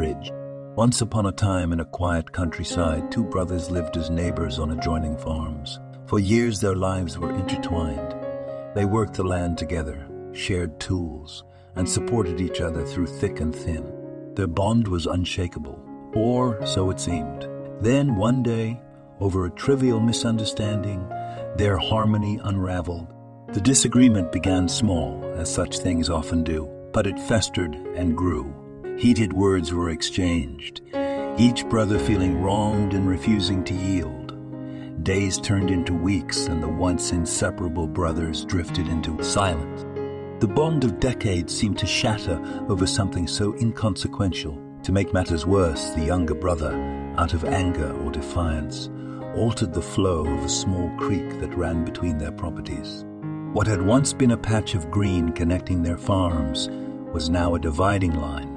bridge. Once upon a time in a quiet countryside, two brothers lived as neighbors on adjoining farms. For years their lives were intertwined. They worked the land together, shared tools, and supported each other through thick and thin. Their bond was unshakable, or so it seemed. Then one day, over a trivial misunderstanding, their harmony unraveled. The disagreement began small, as such things often do, but it festered and grew. Heated words were exchanged, each brother feeling wronged and refusing to yield. Days turned into weeks, and the once inseparable brothers drifted into silence. The bond of decades seemed to shatter over something so inconsequential. To make matters worse, the younger brother, out of anger or defiance, altered the flow of a small creek that ran between their properties. What had once been a patch of green connecting their farms was now a dividing line,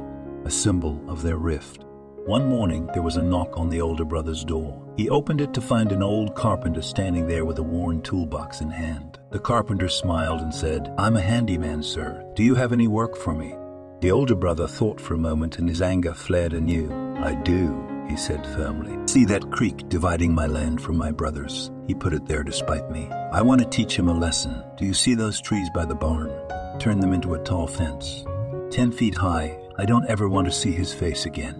a symbol of their rift. One morning, there was a knock on the older brother's door. He opened it to find an old carpenter standing there with a worn toolbox in hand. The carpenter smiled and said, "I'm a handyman, sir. Do you have any work for me?" The older brother thought for a moment, and his anger flared anew. "I do," he said firmly. "See that creek dividing my land from my brother's? He put it there to spite me. I want to teach him a lesson. Do you see those trees by the barn? Turn them into a tall fence, 10 feet high. I don't ever want to see his face again."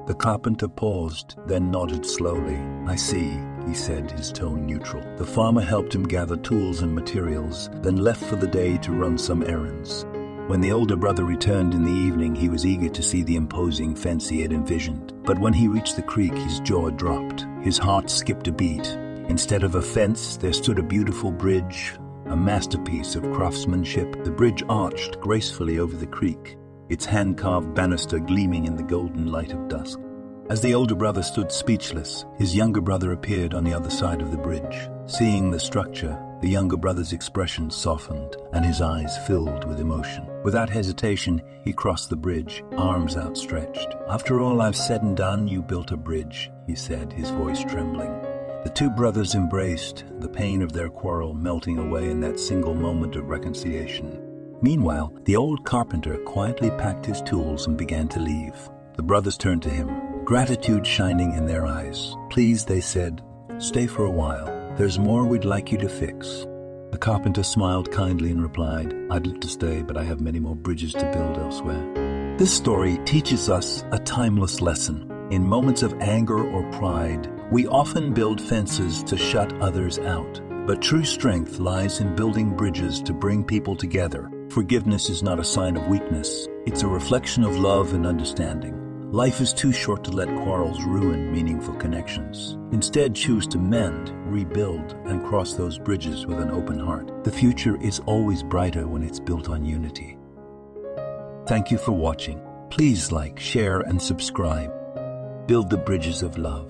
The carpenter paused, then nodded slowly. "I see," he said, his tone neutral. The farmer helped him gather tools and materials, then left for the day to run some errands. When the older brother returned in the evening, he was eager to see the imposing fence he had envisioned. But when he reached the creek, his jaw dropped. His heart skipped a beat. Instead of a fence, there stood a beautiful bridge, a masterpiece of craftsmanship. The bridge arched gracefully over the creek, its hand-carved banister gleaming in the golden light of dusk. As the older brother stood speechless, his younger brother appeared on the other side of the bridge. Seeing the structure, the younger brother's expression softened, and his eyes filled with emotion. Without hesitation, he crossed the bridge, arms outstretched. "After all I've said and done, you built a bridge," he said, his voice trembling. The two brothers embraced, the pain of their quarrel melting away in that single moment of reconciliation. Meanwhile, the old carpenter quietly packed his tools and began to leave. The brothers turned to him, gratitude shining in their eyes. "Please," they said, "stay for a while. There's more we'd like you to fix." The carpenter smiled kindly and replied, "I'd love to stay, but I have many more bridges to build elsewhere." This story teaches us a timeless lesson. In moments of anger or pride, we often build fences to shut others out. But true strength lies in building bridges to bring people together. Forgiveness is not a sign of weakness. It's a reflection of love and understanding. Life is too short to let quarrels ruin meaningful connections. Instead, choose to mend, rebuild, and cross those bridges with an open heart. The future is always brighter when it's built on unity. Thank you for watching. Please like, share, and subscribe. Build the bridges of love.